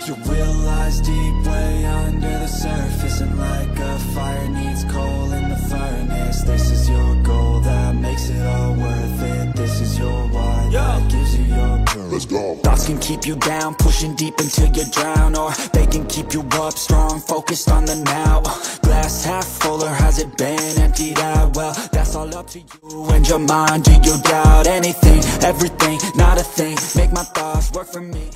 You realize deep way under the surface, and like a fire needs coal in the furnace. This is your goal that makes it all worth it. This is your why that gives you your purpose. Let's go. Thoughts can keep you down, pushing deep until you drown, or they can keep you up strong, focused on the now. Glass half full, or has it been emptied out? Well, that's all up to you and your mind. Do you doubt anything, everything, not a thing? Make my thoughts work for me.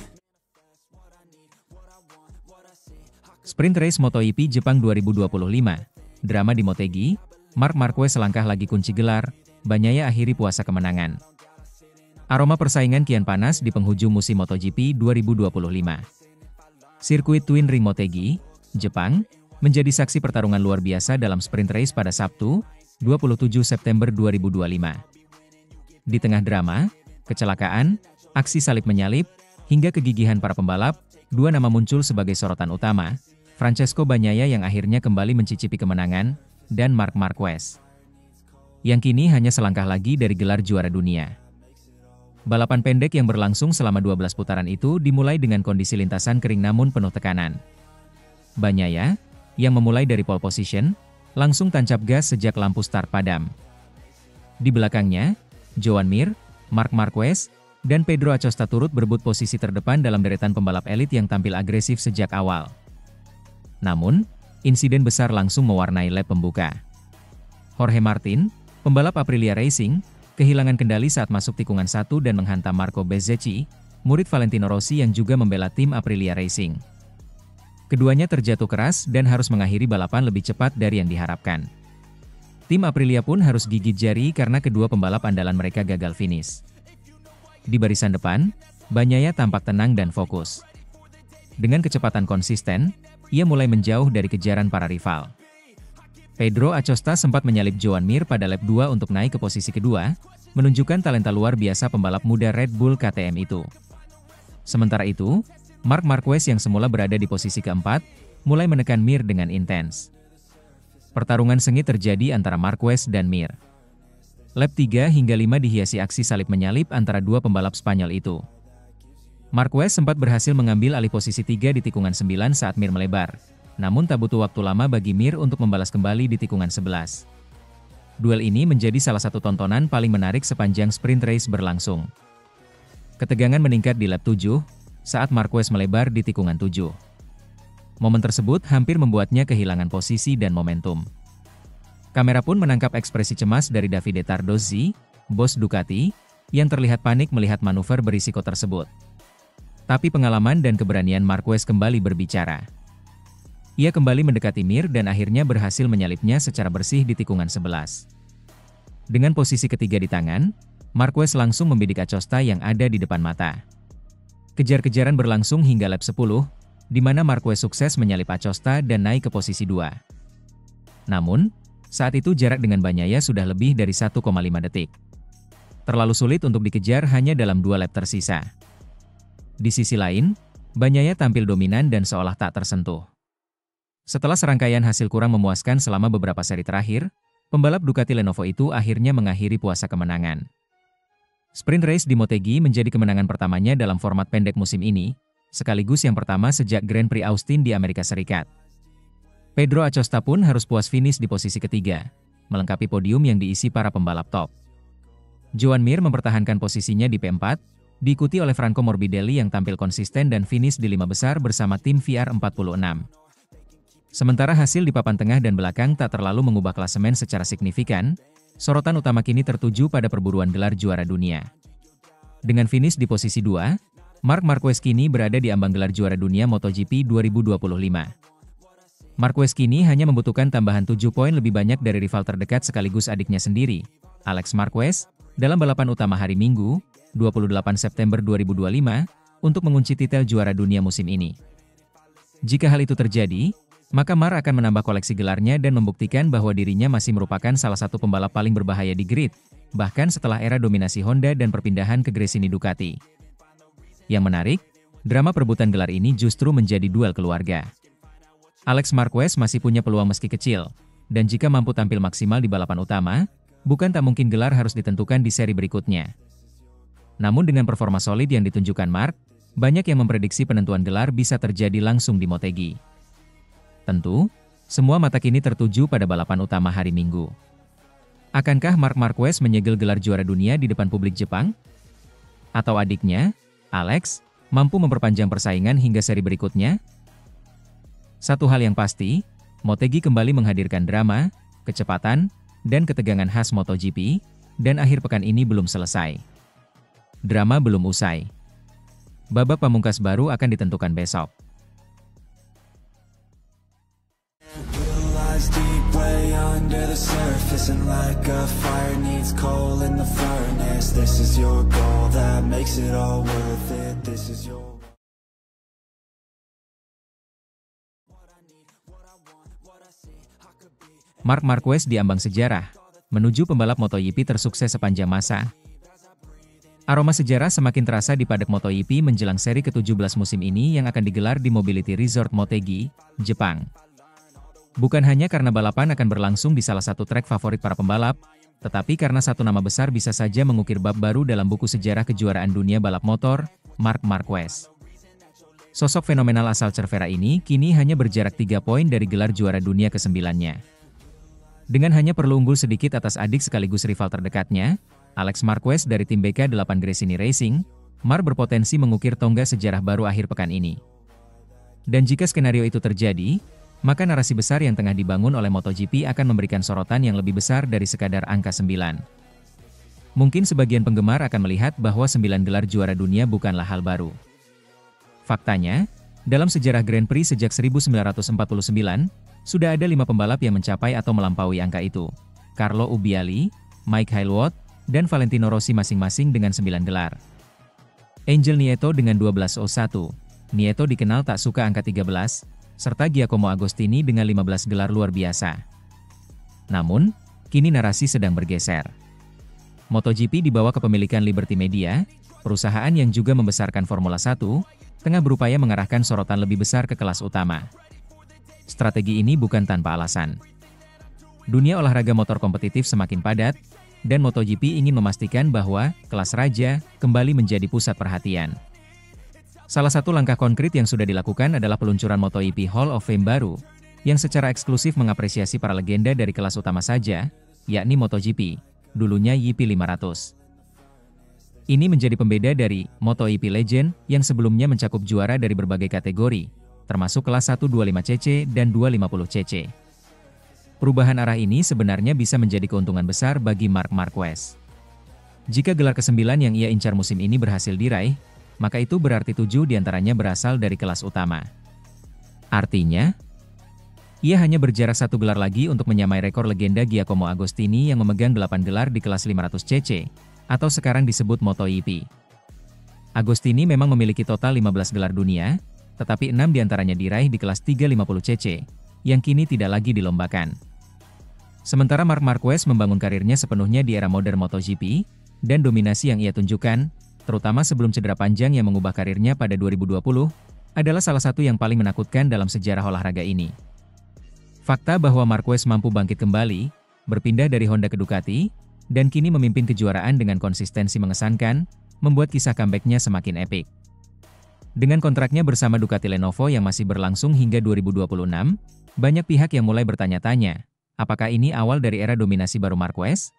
Sprint Race MotoGP Jepang 2025. Drama di Motegi, Marc Marquez selangkah lagi kunci gelar, Bagnaia akhiri puasa kemenangan. Aroma persaingan kian panas di penghujung musim MotoGP 2025. Sirkuit Twin Ring Motegi, Jepang, menjadi saksi pertarungan luar biasa dalam sprint race pada Sabtu, 27 September 2025. Di tengah drama, kecelakaan, aksi salib menyalip, hingga kegigihan para pembalap, dua nama muncul sebagai sorotan utama, Francesco Bagnaia yang akhirnya kembali mencicipi kemenangan, dan Marc Marquez, yang kini hanya selangkah lagi dari gelar juara dunia. Balapan pendek yang berlangsung selama 12 putaran itu dimulai dengan kondisi lintasan kering namun penuh tekanan. Bagnaia, yang memulai dari pole position, langsung tancap gas sejak lampu start padam. Di belakangnya, Joan Mir, Marc Marquez, dan Pedro Acosta turut berebut posisi terdepan dalam deretan pembalap elit yang tampil agresif sejak awal. Namun, insiden besar langsung mewarnai lap pembuka. Jorge Martin, pembalap Aprilia Racing, kehilangan kendali saat masuk tikungan 1 dan menghantam Marco Bezzecchi, murid Valentino Rossi yang juga membela tim Aprilia Racing. Keduanya terjatuh keras dan harus mengakhiri balapan lebih cepat dari yang diharapkan. Tim Aprilia pun harus gigit jari karena kedua pembalap andalan mereka gagal finish. Di barisan depan, Bagnaia tampak tenang dan fokus. Dengan kecepatan konsisten, ia mulai menjauh dari kejaran para rival. Pedro Acosta sempat menyalip Joan Mir pada lap 2 untuk naik ke posisi kedua, menunjukkan talenta luar biasa pembalap muda Red Bull KTM itu. Sementara itu, Marc Marquez yang semula berada di posisi keempat, mulai menekan Mir dengan intens. Pertarungan sengit terjadi antara Marquez dan Mir. Lap 3 hingga 5 dihiasi aksi salib menyalip antara dua pembalap Spanyol itu. Marquez sempat berhasil mengambil alih posisi 3 di tikungan 9 saat Mir melebar, namun tak butuh waktu lama bagi Mir untuk membalas kembali di tikungan 11. Duel ini menjadi salah satu tontonan paling menarik sepanjang sprint race berlangsung. Ketegangan meningkat di lap 7, saat Marquez melebar di tikungan 7. Momen tersebut hampir membuatnya kehilangan posisi dan momentum. Kamera pun menangkap ekspresi cemas dari Davide Tardozzi, bos Ducati, yang terlihat panik melihat manuver berisiko tersebut. Tapi pengalaman dan keberanian Marquez kembali berbicara. Ia kembali mendekati Mir dan akhirnya berhasil menyalipnya secara bersih di tikungan 11. Dengan posisi ketiga di tangan, Marquez langsung membidik Acosta yang ada di depan mata. Kejar-kejaran berlangsung hingga lap 10, di mana Marquez sukses menyalip Acosta dan naik ke posisi 2. Namun, saat itu jarak dengan Bagnaia sudah lebih dari 1,5 detik. Terlalu sulit untuk dikejar hanya dalam 2 lap tersisa. Di sisi lain, Bagnaia tampil dominan dan seolah tak tersentuh. Setelah serangkaian hasil kurang memuaskan selama beberapa seri terakhir, pembalap Ducati Lenovo itu akhirnya mengakhiri puasa kemenangan. Sprint race di Motegi menjadi kemenangan pertamanya dalam format pendek musim ini, sekaligus yang pertama sejak Grand Prix Austin di Amerika Serikat. Pedro Acosta pun harus puas finish di posisi ketiga, melengkapi podium yang diisi para pembalap top. Joan Mir mempertahankan posisinya di P4, diikuti oleh Franco Morbidelli yang tampil konsisten dan finish di 5 besar bersama tim VR46. Sementara hasil di papan tengah dan belakang tak terlalu mengubah klasemen secara signifikan, sorotan utama kini tertuju pada perburuan gelar juara dunia. Dengan finish di posisi 2, Marc Marquez kini berada di ambang gelar juara dunia MotoGP 2025. Marquez kini hanya membutuhkan tambahan 7 poin lebih banyak dari rival terdekat sekaligus adiknya sendiri, Alex Marquez, dalam balapan utama hari Minggu, 28 September 2025, untuk mengunci titel juara dunia musim ini. Jika hal itu terjadi, maka Marc akan menambah koleksi gelarnya dan membuktikan bahwa dirinya masih merupakan salah satu pembalap paling berbahaya di grid, bahkan setelah era dominasi Honda dan perpindahan ke Gresini Ducati. Yang menarik, drama perebutan gelar ini justru menjadi duel keluarga. Alex Marquez masih punya peluang meski kecil, dan jika mampu tampil maksimal di balapan utama, bukan tak mungkin gelar harus ditentukan di seri berikutnya. Namun dengan performa solid yang ditunjukkan Marc, banyak yang memprediksi penentuan gelar bisa terjadi langsung di Motegi. Tentu, semua mata kini tertuju pada balapan utama hari Minggu. Akankah Marc Marquez menyegel gelar juara dunia di depan publik Jepang? Atau adiknya, Alex, mampu memperpanjang persaingan hingga seri berikutnya? Satu hal yang pasti, Motegi kembali menghadirkan drama, kecepatan, dan ketegangan khas MotoGP, dan akhir pekan ini belum selesai. Drama belum usai. Babak pamungkas baru akan ditentukan besok. Marc Marquez diambang sejarah, menuju pembalap MotoGP tersukses sepanjang masa. Aroma sejarah semakin terasa di paddock MotoGP menjelang seri ke-17 musim ini yang akan digelar di Mobility Resort Motegi, Jepang. Bukan hanya karena balapan akan berlangsung di salah satu trek favorit para pembalap, tetapi karena satu nama besar bisa saja mengukir bab baru dalam buku sejarah kejuaraan dunia balap motor, Marc Marquez. Sosok fenomenal asal Cervera ini kini hanya berjarak 3 poin dari gelar juara dunia ke-9-nya. Dengan hanya perlu unggul sedikit atas adik sekaligus rival terdekatnya, Alex Marquez dari tim BK8 Gresini Racing, Marc berpotensi mengukir tonggak sejarah baru akhir pekan ini. Dan jika skenario itu terjadi, maka narasi besar yang tengah dibangun oleh MotoGP akan memberikan sorotan yang lebih besar dari sekadar angka 9. Mungkin sebagian penggemar akan melihat bahwa 9 gelar juara dunia bukanlah hal baru. Faktanya, dalam sejarah Grand Prix sejak 1949, sudah ada 5 pembalap yang mencapai atau melampaui angka itu. Carlo Ubbiali, Mike Hailwood, dan Valentino Rossi masing-masing dengan 9 gelar. Angel Nieto dengan 12 O1. Nieto dikenal tak suka angka 13, serta Giacomo Agostini dengan 15 gelar luar biasa. Namun, kini narasi sedang bergeser. MotoGP di bawah kepemilikan Liberty Media, perusahaan yang juga membesarkan Formula 1, tengah berupaya mengarahkan sorotan lebih besar ke kelas utama. Strategi ini bukan tanpa alasan. Dunia olahraga motor kompetitif semakin padat, dan MotoGP ingin memastikan bahwa kelas raja kembali menjadi pusat perhatian. Salah satu langkah konkret yang sudah dilakukan adalah peluncuran MotoGP Hall of Fame baru, yang secara eksklusif mengapresiasi para legenda dari kelas utama saja, yakni MotoGP, dulunya YP500. Ini menjadi pembeda dari MotoGP Legend yang sebelumnya mencakup juara dari berbagai kategori, termasuk kelas 125cc dan 250cc. Perubahan arah ini sebenarnya bisa menjadi keuntungan besar bagi Marc Marquez. Jika gelar ke-9 yang ia incar musim ini berhasil diraih, maka itu berarti 7 diantaranya berasal dari kelas utama. Artinya, ia hanya berjarak 1 gelar lagi untuk menyamai rekor legenda Giacomo Agostini yang memegang 8 gelar di kelas 500cc, atau sekarang disebut MotoGP. Agostini memang memiliki total 15 gelar dunia, tetapi 6 diantaranya diraih di kelas 350cc, yang kini tidak lagi dilombakan. Sementara Marc Marquez membangun karirnya sepenuhnya di era modern MotoGP, dan dominasi yang ia tunjukkan, terutama sebelum cedera panjang yang mengubah karirnya pada 2020, adalah salah satu yang paling menakutkan dalam sejarah olahraga ini. Fakta bahwa Marquez mampu bangkit kembali, berpindah dari Honda ke Ducati, dan kini memimpin kejuaraan dengan konsistensi mengesankan, membuat kisah comeback-nya semakin epik. Dengan kontraknya bersama Ducati Lenovo yang masih berlangsung hingga 2026, banyak pihak yang mulai bertanya-tanya, apakah ini awal dari era dominasi baru Marquez?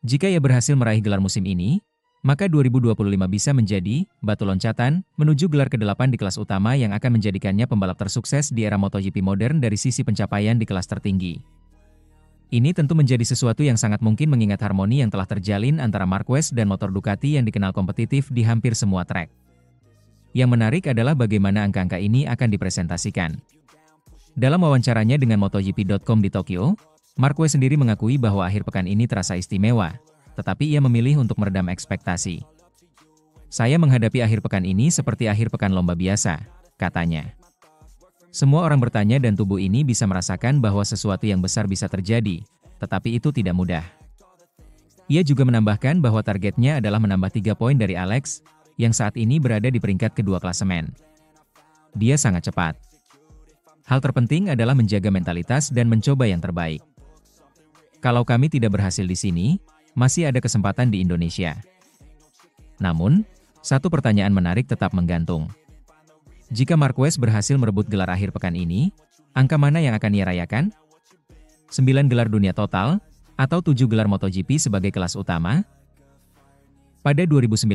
Jika ia berhasil meraih gelar musim ini, maka 2025 bisa menjadi batu loncatan menuju gelar ke-8 di kelas utama yang akan menjadikannya pembalap tersukses di era MotoGP modern dari sisi pencapaian di kelas tertinggi. Ini tentu menjadi sesuatu yang sangat mungkin mengingat harmoni yang telah terjalin antara Marquez dan motor Ducati yang dikenal kompetitif di hampir semua trek. Yang menarik adalah bagaimana angka-angka ini akan dipresentasikan. Dalam wawancaranya dengan MotoGP.com di Tokyo, Marquez sendiri mengakui bahwa akhir pekan ini terasa istimewa, tetapi ia memilih untuk meredam ekspektasi. Saya menghadapi akhir pekan ini seperti akhir pekan lomba biasa, katanya. Semua orang bertanya dan tubuh ini bisa merasakan bahwa sesuatu yang besar bisa terjadi, tetapi itu tidak mudah. Ia juga menambahkan bahwa targetnya adalah menambah 3 poin dari Alex, yang saat ini berada di peringkat kedua klasemen. Dia sangat cepat. Hal terpenting adalah menjaga mentalitas dan mencoba yang terbaik. Kalau kami tidak berhasil di sini, masih ada kesempatan di Indonesia. Namun, Satu pertanyaan menarik tetap menggantung. Jika Marquez berhasil merebut gelar akhir pekan ini, angka mana yang akan ia rayakan? 9 gelar dunia total, atau 7 gelar MotoGP sebagai kelas utama? Pada 2019,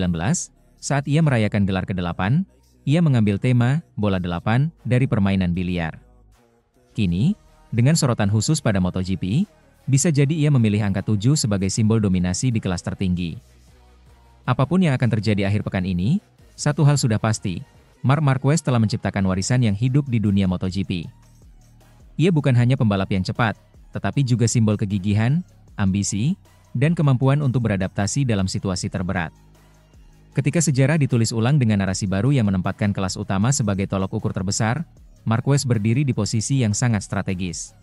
saat ia merayakan gelar ke-8, ia mengambil tema bola 8 dari permainan biliar. Kini, dengan sorotan khusus pada MotoGP, bisa jadi ia memilih angka 7 sebagai simbol dominasi di kelas tertinggi. Apapun yang akan terjadi akhir pekan ini, satu hal sudah pasti, Marc Marquez telah menciptakan warisan yang hidup di dunia MotoGP. Ia bukan hanya pembalap yang cepat, tetapi juga simbol kegigihan, ambisi, dan kemampuan untuk beradaptasi dalam situasi terberat. Ketika sejarah ditulis ulang dengan narasi baru yang menempatkan kelas utama sebagai tolok ukur terbesar, Marquez berdiri di posisi yang sangat strategis.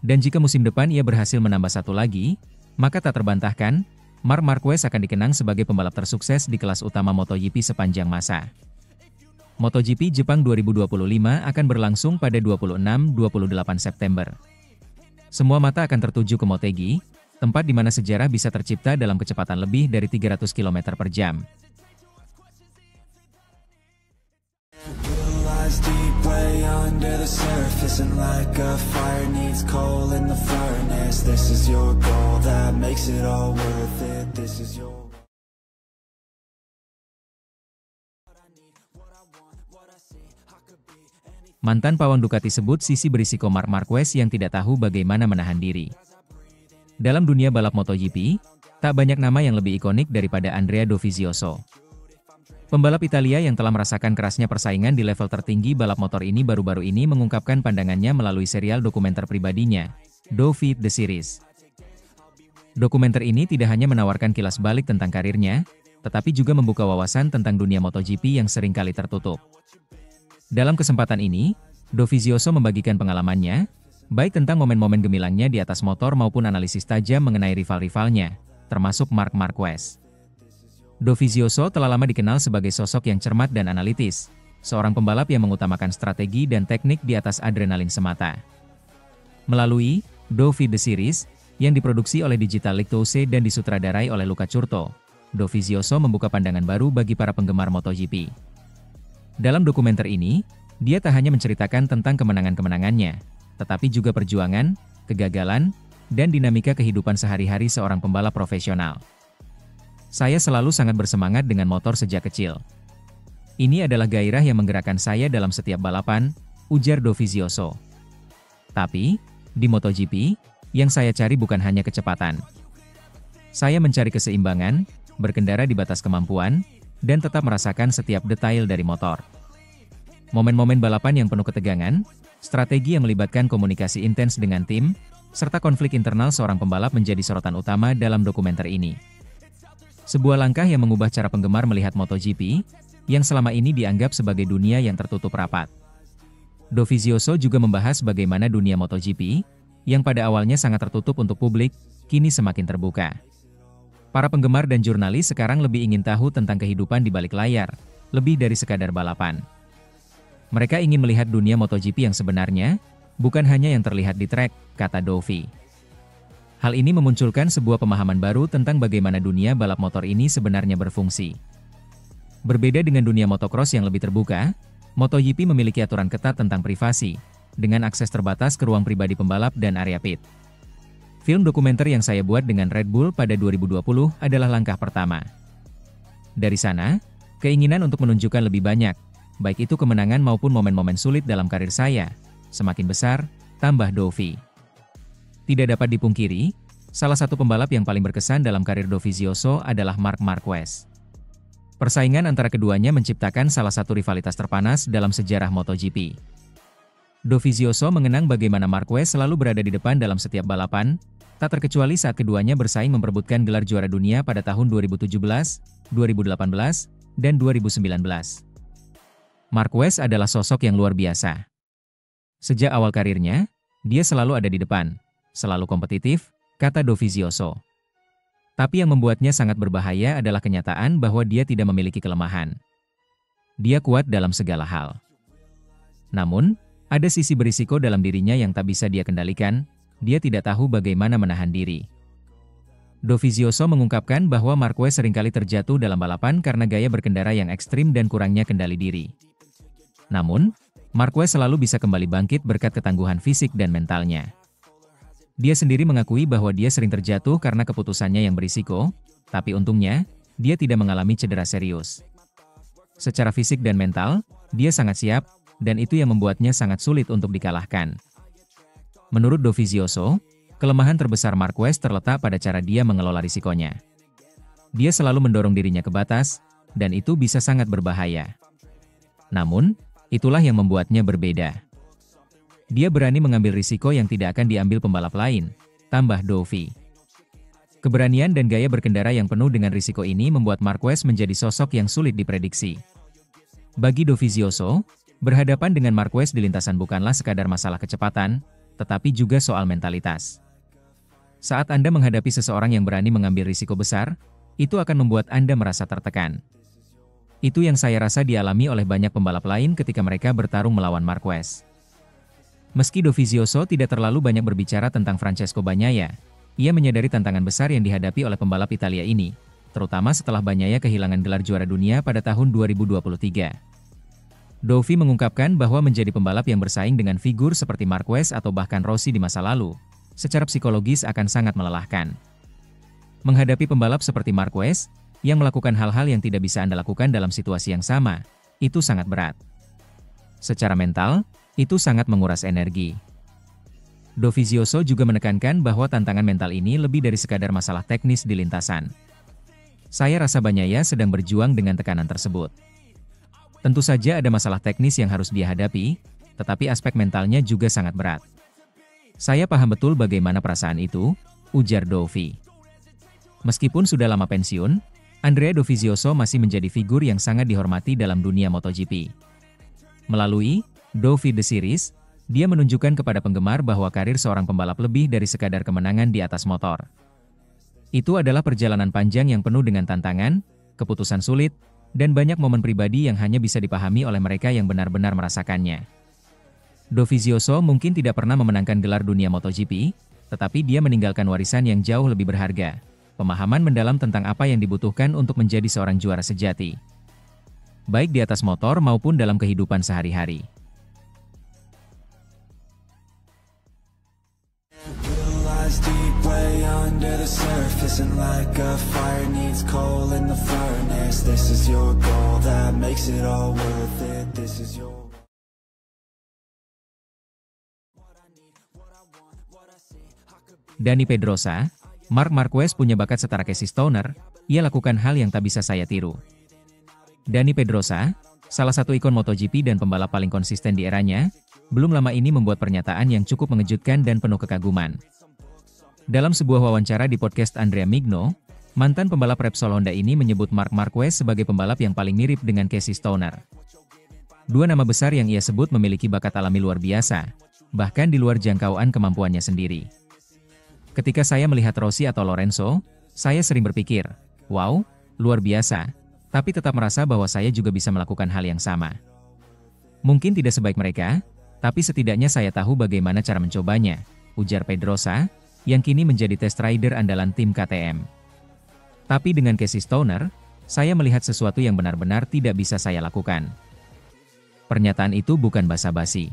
Dan jika musim depan ia berhasil menambah satu lagi, maka tak terbantahkan, Marc Marquez akan dikenang sebagai pembalap tersukses di kelas utama MotoGP sepanjang masa. MotoGP Jepang 2025 akan berlangsung pada 26-28 September. Semua mata akan tertuju ke Motegi, tempat di mana sejarah bisa tercipta dalam kecepatan lebih dari 300 km per jam. Mantan pawang Ducati sebut sisi berisiko Marc Marquez yang tidak tahu bagaimana menahan diri. Dalam dunia balap MotoGP, tak banyak nama yang lebih ikonik daripada Andrea Dovizioso. Pembalap Italia yang telah merasakan kerasnya persaingan di level tertinggi balap motor ini baru-baru ini mengungkapkan pandangannya melalui serial dokumenter pribadinya, Dovi The Series. Dokumenter ini tidak hanya menawarkan kilas balik tentang karirnya, tetapi juga membuka wawasan tentang dunia MotoGP yang seringkali tertutup. Dalam kesempatan ini, Dovizioso membagikan pengalamannya, baik tentang momen-momen gemilangnya di atas motor maupun analisis tajam mengenai rival-rivalnya, termasuk Marc Marquez. Dovizioso telah lama dikenal sebagai sosok yang cermat dan analitis, seorang pembalap yang mengutamakan strategi dan teknik di atas adrenalin semata. Melalui Dovi The Series, yang diproduksi oleh Digital Lictose dan disutradarai oleh Luca Curto, Dovizioso membuka pandangan baru bagi para penggemar MotoGP. Dalam dokumenter ini, dia tak hanya menceritakan tentang kemenangan-kemenangannya, tetapi juga perjuangan, kegagalan, dan dinamika kehidupan sehari-hari seorang pembalap profesional. Saya selalu sangat bersemangat dengan motor sejak kecil. Ini adalah gairah yang menggerakkan saya dalam setiap balapan, ujar Dovizioso. Tapi, di MotoGP, yang saya cari bukan hanya kecepatan. Saya mencari keseimbangan, berkendara di batas kemampuan, dan tetap merasakan setiap detail dari motor. Momen-momen balapan yang penuh ketegangan, strategi yang melibatkan komunikasi intens dengan tim, serta konflik internal seorang pembalap menjadi sorotan utama dalam dokumenter ini. Sebuah langkah yang mengubah cara penggemar melihat MotoGP, yang selama ini dianggap sebagai dunia yang tertutup rapat. Dovizioso juga membahas bagaimana dunia MotoGP, yang pada awalnya sangat tertutup untuk publik, kini semakin terbuka. Para penggemar dan jurnalis sekarang lebih ingin tahu tentang kehidupan di balik layar, lebih dari sekadar balapan. Mereka ingin melihat dunia MotoGP yang sebenarnya, bukan hanya yang terlihat di trek, kata Dovi. Hal ini memunculkan sebuah pemahaman baru tentang bagaimana dunia balap motor ini sebenarnya berfungsi. Berbeda dengan dunia motocross yang lebih terbuka, MotoGP memiliki aturan ketat tentang privasi, dengan akses terbatas ke ruang pribadi pembalap dan area pit. Film dokumenter yang saya buat dengan Red Bull pada 2020 adalah langkah pertama. Dari sana, keinginan untuk menunjukkan lebih banyak, baik itu kemenangan maupun momen-momen sulit dalam karir saya, semakin besar, tambah Dovi. Tidak dapat dipungkiri, salah satu pembalap yang paling berkesan dalam karir Dovizioso adalah Marc Marquez. Persaingan antara keduanya menciptakan salah satu rivalitas terpanas dalam sejarah MotoGP. Dovizioso mengenang bagaimana Marquez selalu berada di depan dalam setiap balapan, tak terkecuali saat keduanya bersaing memperebutkan gelar juara dunia pada tahun 2017, 2018, dan 2019. Marquez adalah sosok yang luar biasa. Sejak awal karirnya, dia selalu ada di depan, selalu kompetitif, kata Dovizioso. Tapi yang membuatnya sangat berbahaya adalah kenyataan bahwa dia tidak memiliki kelemahan. Dia kuat dalam segala hal. Namun, ada sisi berisiko dalam dirinya yang tak bisa dia kendalikan, dia tidak tahu bagaimana menahan diri. Dovizioso mengungkapkan bahwa Marquez seringkali terjatuh dalam balapan karena gaya berkendara yang ekstrim dan kurangnya kendali diri. Namun, Marquez selalu bisa kembali bangkit berkat ketangguhan fisik dan mentalnya. Dia sendiri mengakui bahwa dia sering terjatuh karena keputusannya yang berisiko, tapi untungnya, dia tidak mengalami cedera serius. Secara fisik dan mental, dia sangat siap, dan itu yang membuatnya sangat sulit untuk dikalahkan. Menurut Dovizioso, kelemahan terbesar Marquez terletak pada cara dia mengelola risikonya. Dia selalu mendorong dirinya ke batas, dan itu bisa sangat berbahaya. Namun, itulah yang membuatnya berbeda. Dia berani mengambil risiko yang tidak akan diambil pembalap lain, tambah Dovi. Keberanian dan gaya berkendara yang penuh dengan risiko ini membuat Marquez menjadi sosok yang sulit diprediksi. Bagi Dovizioso, berhadapan dengan Marquez di lintasan bukanlah sekadar masalah kecepatan, tetapi juga soal mentalitas. Saat Anda menghadapi seseorang yang berani mengambil risiko besar, itu akan membuat Anda merasa tertekan. Itu yang saya rasa dialami oleh banyak pembalap lain ketika mereka bertarung melawan Marquez. Meski Dovizioso tidak terlalu banyak berbicara tentang Francesco Bagnaia, ia menyadari tantangan besar yang dihadapi oleh pembalap Italia ini, terutama setelah Bagnaia kehilangan gelar juara dunia pada tahun 2023. Dovi mengungkapkan bahwa menjadi pembalap yang bersaing dengan figur seperti Marquez atau bahkan Rossi di masa lalu, secara psikologis akan sangat melelahkan. Menghadapi pembalap seperti Marquez, yang melakukan hal-hal yang tidak bisa Anda lakukan dalam situasi yang sama, itu sangat berat. Secara mental, itu sangat menguras energi. Dovizioso juga menekankan bahwa tantangan mental ini lebih dari sekadar masalah teknis di lintasan. Saya rasa Bagnaia sedang berjuang dengan tekanan tersebut. Tentu saja ada masalah teknis yang harus dia hadapi, tetapi aspek mentalnya juga sangat berat. Saya paham betul bagaimana perasaan itu, ujar Dovi. Meskipun sudah lama pensiun, Andrea Dovizioso masih menjadi figur yang sangat dihormati dalam dunia MotoGP. Melalui Dovi The Series, dia menunjukkan kepada penggemar bahwa karir seorang pembalap lebih dari sekadar kemenangan di atas motor. Itu adalah perjalanan panjang yang penuh dengan tantangan, keputusan sulit, dan banyak momen pribadi yang hanya bisa dipahami oleh mereka yang benar-benar merasakannya. Dovizioso mungkin tidak pernah memenangkan gelar dunia MotoGP, tetapi dia meninggalkan warisan yang jauh lebih berharga, pemahaman mendalam tentang apa yang dibutuhkan untuk menjadi seorang juara sejati, baik di atas motor maupun dalam kehidupan sehari-hari. Deep way under the surface, and like a fire needs coal in the furnace. This is your goal that makes it all worth it. This is your Dani Pedrosa, Marc Marquez punya bakat setara Casey Stoner, ia lakukan hal yang tak bisa saya tiru. Dani Pedrosa, salah satu ikon MotoGP dan pembalap paling konsisten di eranya, belum lama ini membuat pernyataan yang cukup mengejutkan dan penuh kekaguman. Dalam sebuah wawancara di podcast Andrea Migno, mantan pembalap Repsol Honda ini menyebut Marc Marquez sebagai pembalap yang paling mirip dengan Casey Stoner. Dua nama besar yang ia sebut memiliki bakat alami luar biasa, bahkan di luar jangkauan kemampuannya sendiri. Ketika saya melihat Rossi atau Lorenzo, saya sering berpikir, wow, luar biasa, tapi tetap merasa bahwa saya juga bisa melakukan hal yang sama. Mungkin tidak sebaik mereka, tapi setidaknya saya tahu bagaimana cara mencobanya, ujar Pedrosa, yang kini menjadi test rider andalan tim KTM. Tapi dengan Casey Stoner, saya melihat sesuatu yang benar-benar tidak bisa saya lakukan. Pernyataan itu bukan basa-basi.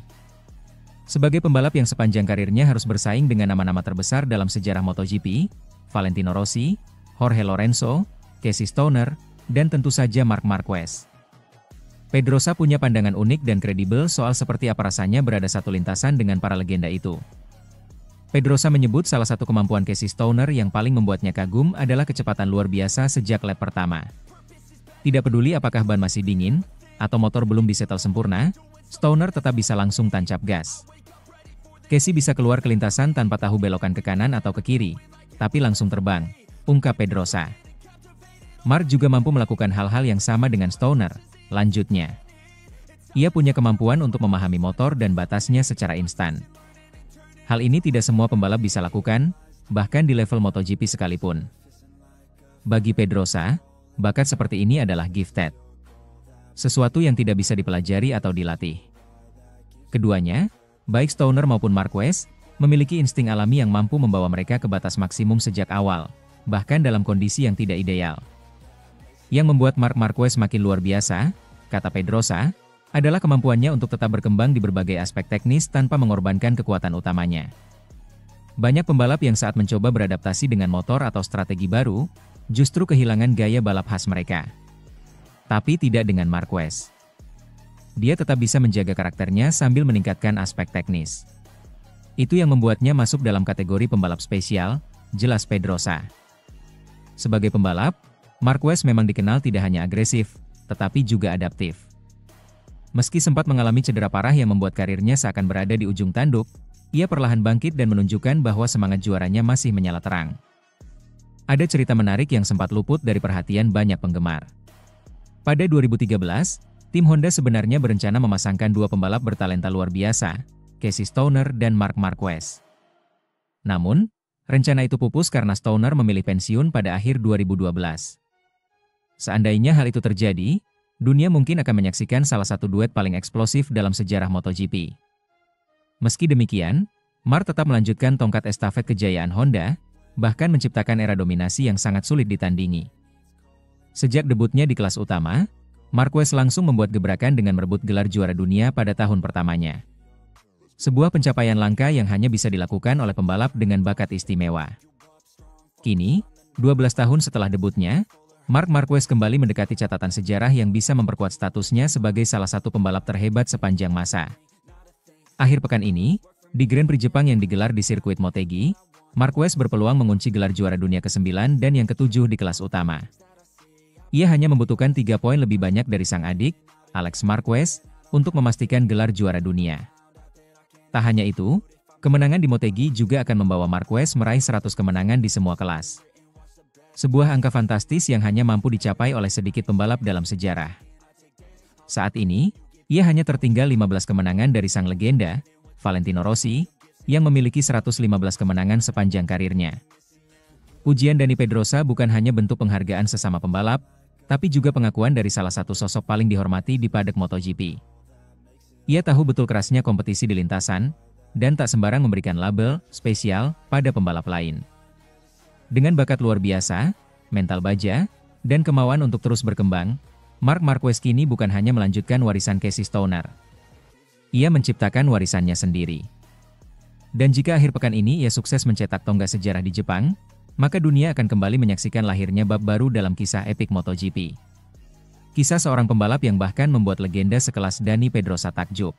Sebagai pembalap yang sepanjang karirnya harus bersaing dengan nama-nama terbesar dalam sejarah MotoGP, Valentino Rossi, Jorge Lorenzo, Casey Stoner, dan tentu saja Marc Marquez. Pedrosa punya pandangan unik dan kredibel soal seperti apa rasanya berada satu lintasan dengan para legenda itu. Pedrosa menyebut salah satu kemampuan Casey Stoner yang paling membuatnya kagum adalah kecepatan luar biasa sejak lap pertama. Tidak peduli apakah ban masih dingin, atau motor belum disetel sempurna, Stoner tetap bisa langsung tancap gas. Casey bisa keluar ke lintasan tanpa tahu belokan ke kanan atau ke kiri, tapi langsung terbang, ungkap Pedrosa. Marc juga mampu melakukan hal-hal yang sama dengan Stoner, lanjutnya. Ia punya kemampuan untuk memahami motor dan batasnya secara instan. Hal ini tidak semua pembalap bisa lakukan, bahkan di level MotoGP sekalipun. Bagi Pedrosa, bakat seperti ini adalah gifted. Sesuatu yang tidak bisa dipelajari atau dilatih. Keduanya, baik Stoner maupun Marquez, memiliki insting alami yang mampu membawa mereka ke batas maksimum sejak awal, bahkan dalam kondisi yang tidak ideal. Yang membuat Marc Marquez makin luar biasa, kata Pedrosa, adalah kemampuannya untuk tetap berkembang di berbagai aspek teknis tanpa mengorbankan kekuatan utamanya. Banyak pembalap yang saat mencoba beradaptasi dengan motor atau strategi baru, justru kehilangan gaya balap khas mereka. Tapi tidak dengan Marquez. Dia tetap bisa menjaga karakternya sambil meningkatkan aspek teknis. Itu yang membuatnya masuk dalam kategori pembalap spesial, jelas Pedrosa. Sebagai pembalap, Marquez memang dikenal tidak hanya agresif, tetapi juga adaptif. Meski sempat mengalami cedera parah yang membuat karirnya seakan berada di ujung tanduk, ia perlahan bangkit dan menunjukkan bahwa semangat juaranya masih menyala terang. Ada cerita menarik yang sempat luput dari perhatian banyak penggemar. Pada 2013, tim Honda sebenarnya berencana memasangkan dua pembalap bertalenta luar biasa, Casey Stoner dan Marc Marquez. Namun, rencana itu pupus karena Stoner memilih pensiun pada akhir 2012. Seandainya hal itu terjadi, dunia mungkin akan menyaksikan salah satu duet paling eksplosif dalam sejarah MotoGP. Meski demikian, Marc tetap melanjutkan tongkat estafet kejayaan Honda, bahkan menciptakan era dominasi yang sangat sulit ditandingi. Sejak debutnya di kelas utama, Marquez langsung membuat gebrakan dengan merebut gelar juara dunia pada tahun pertamanya. Sebuah pencapaian langka yang hanya bisa dilakukan oleh pembalap dengan bakat istimewa. Kini, 12 tahun setelah debutnya, Marc Marquez kembali mendekati catatan sejarah yang bisa memperkuat statusnya sebagai salah satu pembalap terhebat sepanjang masa. Akhir pekan ini, di Grand Prix Jepang yang digelar di sirkuit Motegi, Marquez berpeluang mengunci gelar juara dunia ke-9 dan yang ke-7 di kelas utama. Ia hanya membutuhkan 3 poin lebih banyak dari sang adik, Alex Marquez, untuk memastikan gelar juara dunia. Tak hanya itu, kemenangan di Motegi juga akan membawa Marquez meraih 100 kemenangan di semua kelas. Sebuah angka fantastis yang hanya mampu dicapai oleh sedikit pembalap dalam sejarah. Saat ini, ia hanya tertinggal 15 kemenangan dari sang legenda, Valentino Rossi, yang memiliki 115 kemenangan sepanjang karirnya. Pujian dari Pedrosa bukan hanya bentuk penghargaan sesama pembalap, tapi juga pengakuan dari salah satu sosok paling dihormati di paddock MotoGP. Ia tahu betul kerasnya kompetisi di lintasan, dan tak sembarang memberikan label spesial pada pembalap lain. Dengan bakat luar biasa, mental baja, dan kemauan untuk terus berkembang, Marc Marquez kini bukan hanya melanjutkan warisan Casey Stoner. Ia menciptakan warisannya sendiri. Dan jika akhir pekan ini ia sukses mencetak tonggak sejarah di Jepang, maka dunia akan kembali menyaksikan lahirnya bab baru dalam kisah epik MotoGP. Kisah seorang pembalap yang bahkan membuat legenda sekelas Dani Pedrosa takjub.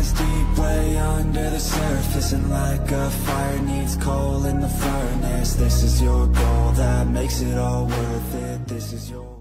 Deep way under the surface, and like a fire needs coal in the furnace. This is your goal that makes it all worth it. This is your